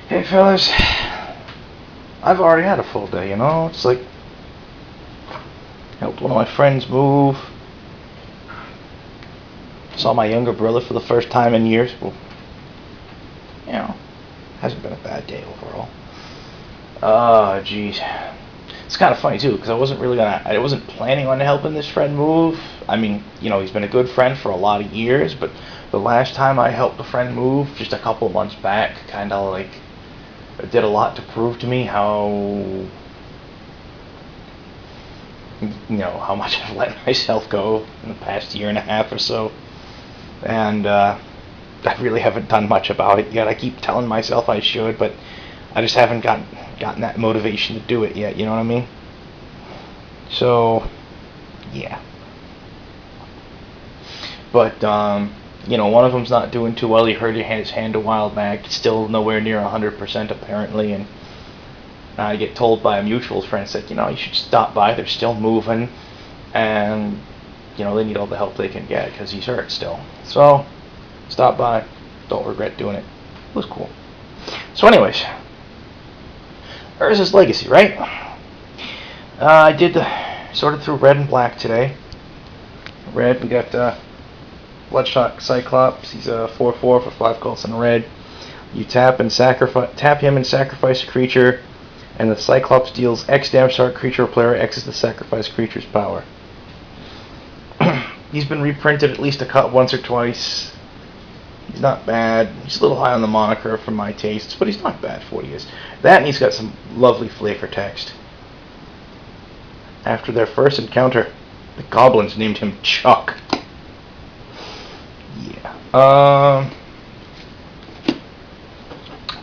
Hey fellas, I've already had a full day, It's like, helped one of my friends move, saw my younger brother for the first time in years. Well, hasn't been a bad day overall. Jeez. It's kind of funny too, because I wasn't planning on helping this friend move. I mean, he's been a good friend for a lot of years, but the last time I helped a friend move, just a couple months back, kind of like, it did a lot to prove to me how much I've let myself go in the past year and a half or so, and I really haven't done much about it yet. I keep telling myself I should, but I just haven't gotten that motivation to do it yet. You know what I mean? So, yeah. But one of them's not doing too well. He hurt his hand a while back. Still nowhere near 100% apparently, and I get told by a mutual friend that you should stop by. They're still moving, and they need all the help they can get because he's hurt still. So stop by. Don't regret doing it. It was cool. So, anyways, Urza's Legacy, right? I sorted through red and black today. Red, we got Bloodshot Cyclops. He's a 4/4 for 5 colors in red. You tap him and sacrifice a creature, and the Cyclops deals X damage to our creature or player. X is the sacrificed creature's power. He's been reprinted at least once or twice. He's not bad. He's a little high on the moniker for my tastes, but he's not bad for what he is. That, and he's got some lovely flavor text. After their first encounter, the goblins named him Chuck. Yeah. I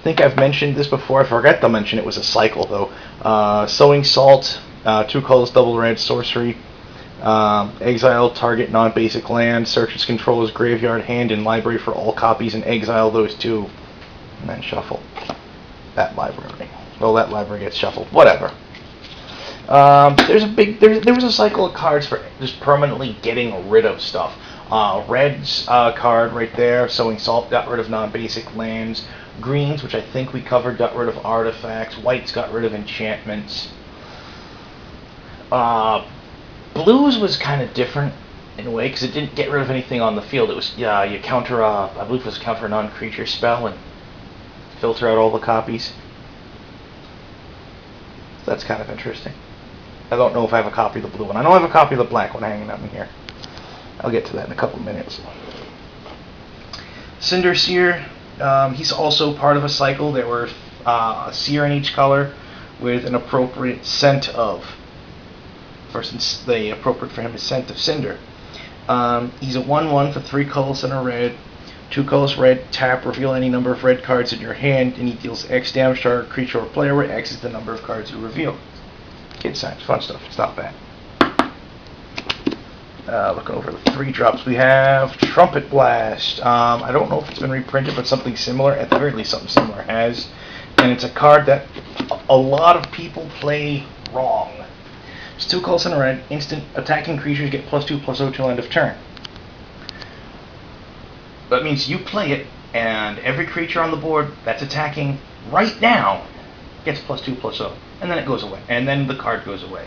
think I've mentioned this before. I forgot to mention it was a cycle, though. Sowing Salt, 2 colors, double red, sorcery. Exile target non-basic land, search its controller's graveyard, hand, and library for all copies, and exile those 2. And then shuffle that library. Well, that library gets shuffled. Whatever. There was a cycle of cards for just permanently getting rid of stuff. Red's card right there, Sowing Salt, got rid of non-basic lands. Greens, which I think we covered, got rid of artifacts. White's got rid of enchantments. Blues was kind of different in a way because it didn't get rid of anything on the field. It was you counter I believe it was counter a non-creature spell and filter out all the copies. So that's kind of interesting. I don't know if I have a copy of the blue one. I know I have a copy of the black one hanging out in here. I'll get to that in a couple of minutes. Cinder Seer, he's also part of a cycle. There were a seer in each color with an appropriate scent of. For instance, the appropriate for him is Scent of Cinder. He's a 1/1 for 3 colors and a red. 2 colors red, tap, reveal any number of red cards in your hand, and he deals X damage to a creature or player, where X is the number of cards you reveal. Kid science, fun stuff, it's not bad. Looking over the 3 drops we have. Trumpet Blast. I don't know if it's been reprinted, but something similar, at the very least something similar has. And it's a card that a lot of people play wrong. It's 2 colors and a red. Instant attacking creatures get +2/+0 till end of turn. That means you play it, and every creature on the board that's attacking right now gets +2/+0, and then it goes away, and then the card goes away.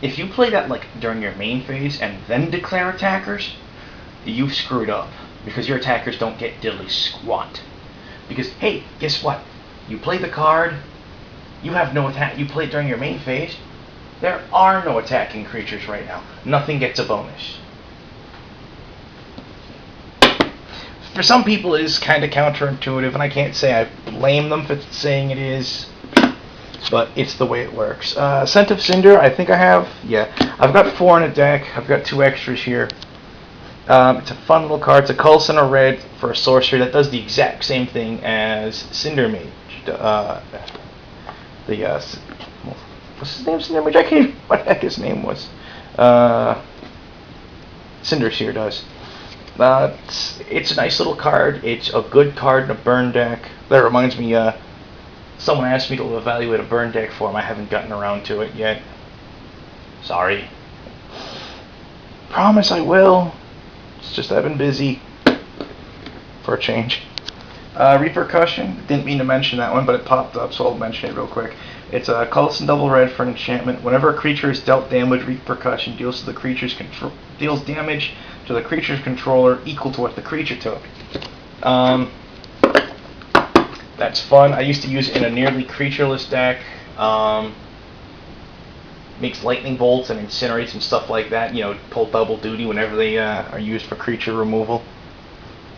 If you play that like during your main phase and then declare attackers, you've screwed up because your attackers don't get diddly squat. Because hey, guess what? You play the card, you have no attack. You play it during your main phase. There are no attacking creatures right now. Nothing gets a bonus. For some people, it is kind of counterintuitive, and I can't say I blame them for saying it is, but it's the way it works. Scent of Cinder, I think I have. Yeah, I've got 4 in a deck. I've got 2 extras here. It's a fun little card. It's a color and a red for a sorcery that does the exact same thing as Cinder Mage. What's his name? Cinder Mage? I can't even what the heck his name was. Cinder Seer does. It's a nice little card. It's a good card in a burn deck. That reminds me, someone asked me to evaluate a burn deck for him. I haven't gotten around to it yet. Sorry. Promise I will. It's just I've been busy. For a change. Repercussion. Didn't mean to mention that one, but it popped up, so I'll mention it real quick. It's a colorless double red for an enchantment. Whenever a creature is dealt damage, Repercussion deals damage to the creature's controller equal to what the creature took. That's fun. I used to use it in a nearly creatureless deck. Makes lightning bolts and incinerates and stuff like that. You know, pull double duty whenever they are used for creature removal.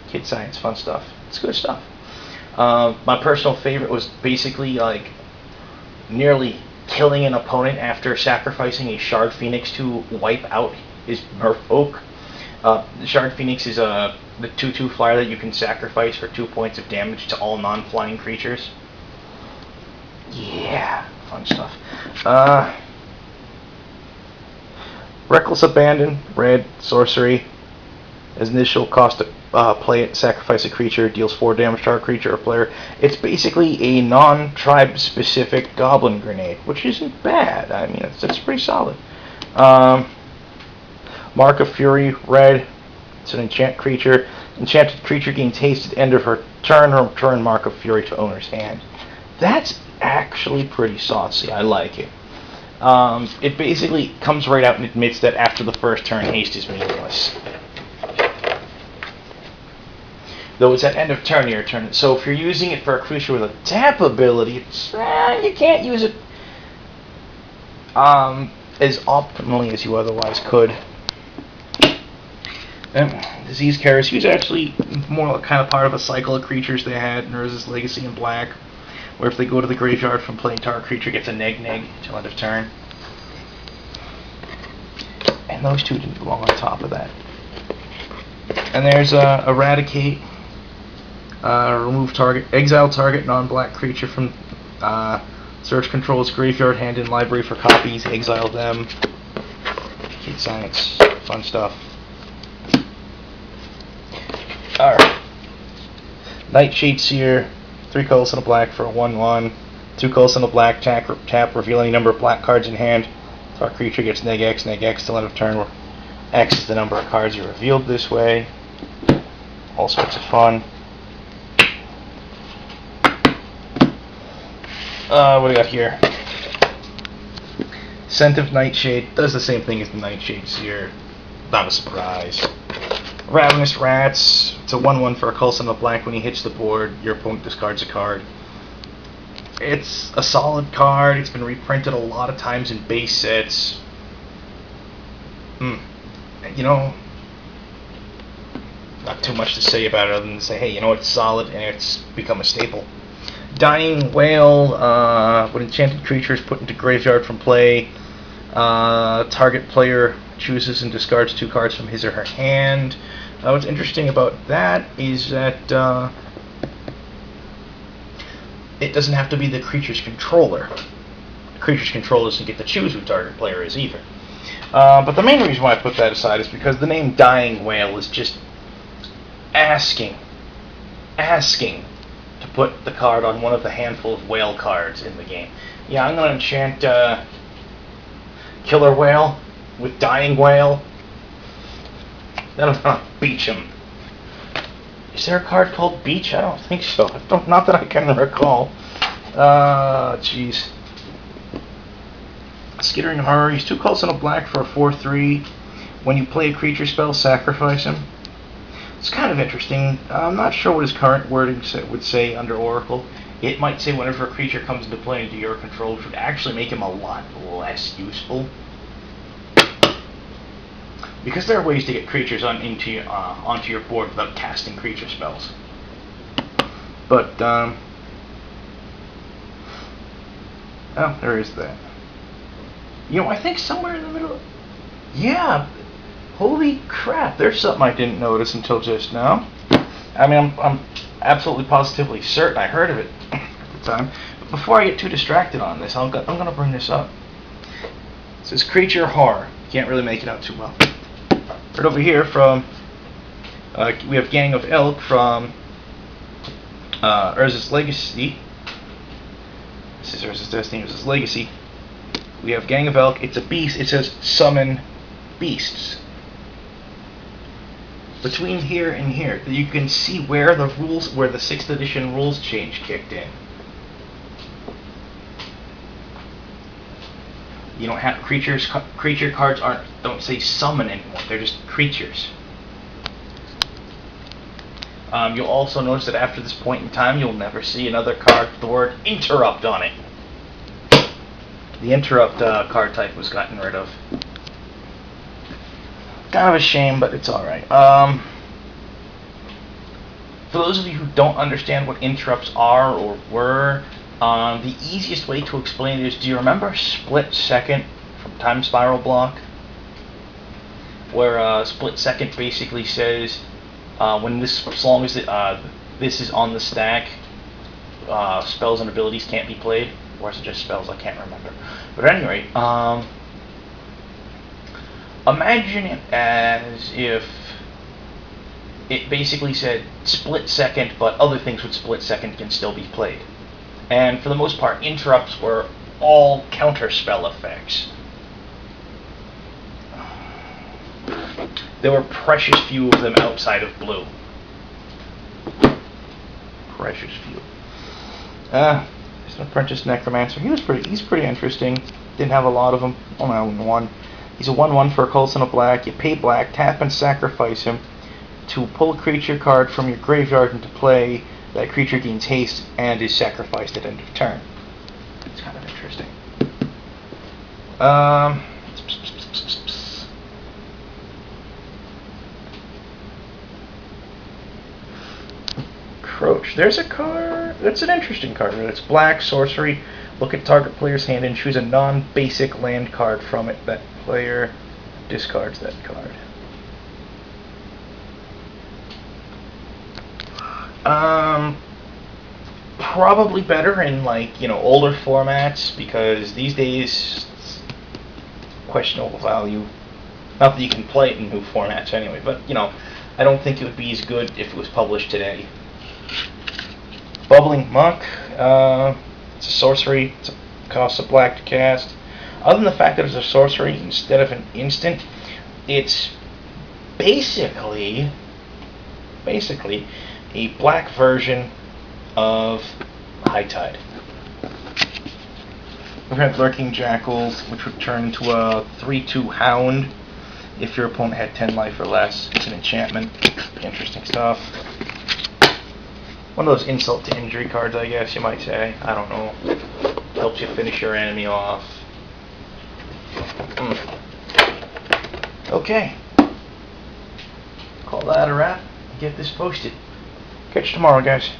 Kid science, fun stuff. It's good stuff. My personal favorite was basically like nearly killing an opponent after sacrificing a Shard Phoenix to wipe out his Merfolk. The Shard Phoenix is the 2/2 flyer that you can sacrifice for 2 points of damage to all non-flying creatures. Yeah, fun stuff. Reckless Abandon, red, sorcery. As initial cost to play it, sacrifice a creature, deals 4 damage to our creature or player. It's basically a non-tribe specific goblin grenade, which isn't bad. I mean, it's pretty solid. Mark of Fury, red. It's an enchant creature. Enchanted creature gains haste at the end of her turn, or return Mark of Fury to owner's hand. That's actually pretty saucy. I like it. It basically comes right out and admits that after the first turn, haste is meaningless. Though it's at end of turn, your turn. So if you're using it for a creature with a tap ability, you can't use it as optimally as you otherwise could. Disease Carriers, he was actually more kind of part of a cycle of creatures they had in Urza's Legacy in black, where if they go to the graveyard from playing target creature, gets a neg till end of turn. And those two didn't belong on top of that. And there's Eradicate. Remove target, exile target non-black creature from search controls graveyard, hand in library for copies, exile them. Kid science, fun stuff. Alright. Nightshade Seer, 3 colors and a black for a 1/1. 2 colors and a black, tap, reveal any number of black cards in hand. So our creature gets neg X till end of turn, where X is the number of cards you revealed this way. All sorts of fun. What do we got here? Scent of Nightshade does the same thing as the Nightshade Seer. Not a surprise. Ravenous Rats. It's a 1/1 for a Colson and a black. When he hits the board, your opponent discards a card. It's a solid card. It's been reprinted a lot of times in base sets. You know, not too much to say about it other than to say, hey, you know, it's solid and it's become a staple. Dying Whale, when enchanted creature is put into graveyard from play, target player chooses and discards 2 cards from his or her hand. What's interesting about that is that it doesn't have to be the creature's controller. The creature's controller doesn't get to choose who target player is either. But the main reason why I put that aside is because the name Dying Whale is just asking to put the card on one of the handful of whale cards in the game. Yeah, I'm going to enchant Killer Whale with Dying Whale. Then I'm going to beach him. Is there a card called Beach? I don't think so. Not that I can recall. Jeez. Skittering Horror. He's 2 colors and a black for a 4/3. When you play a creature spell, sacrifice him. It's kind of interesting. I'm not sure what his current wording would say under Oracle. It might say whenever a creature comes into play into your control, which would actually make him a lot less useful. Because there are ways to get creatures onto your board without casting creature spells. But, oh, there is that. You know, I think somewhere in the middle... Yeah, holy crap, there's something I didn't notice until just now. I mean, I'm absolutely positively certain I heard of it at the time. But before I get too distracted on this, I'm going to bring this up. It says Creature Horror. Can't really make it out too well. Right over here from, we have Gang of Elk from Urza's Legacy. This is Urza's Destiny, Urza's Legacy. We have Gang of Elk. It's a beast. It says Summon Beasts. between here and here, you can see where the 6th edition rules change kicked in. You don't have creatures. Creature cards don't say summon anymore. They're just creatures. You'll also notice that after this point in time, you'll never see another card with the word interrupt on it. The interrupt card type was gotten rid of. Kind of a shame, but it's alright. For those of you who don't understand what interrupts are or were, the easiest way to explain it is, do you remember split second from Time Spiral Block? Where split second basically says, as long as this is on the stack, spells and abilities can't be played. Or is it just spells? I can't remember. But at any rate, imagine it as if it basically said split second, but other things with split second can still be played. And for the most part, interrupts were all counter spell effects. There were precious few of them outside of blue. Precious few. There's an Apprentice Necromancer. He's pretty interesting. Didn't have a lot of them. Only one. He's a 1/1 for a Coulson of Black. You pay black, tap and sacrifice him to pull a creature card from your graveyard into play. That creature gains haste and is sacrificed at end of turn. It's kind of interesting. Croach. There's a card. That's an interesting card. It's black, sorcery. Look at target player's hand and choose a non-basic land card from it. That player discards that card. Probably better in older formats, because these days it's questionable value. Not that you can play it in new formats anyway, but I don't think it would be as good if it was published today. Bubbling Muck. It's a sorcery. It costs a black to cast. Other than the fact that it's a sorcery instead of an instant, it's basically a black version of High Tide. We have Lurking Jackals, which would turn into a 3/2 Hound if your opponent had 10 life or less. It's an enchantment. Interesting stuff. One of those insult to injury cards, I guess you might say. I don't know. Helps you finish your enemy off. Okay. Call that a wrap. Get this posted. Catch you tomorrow, guys.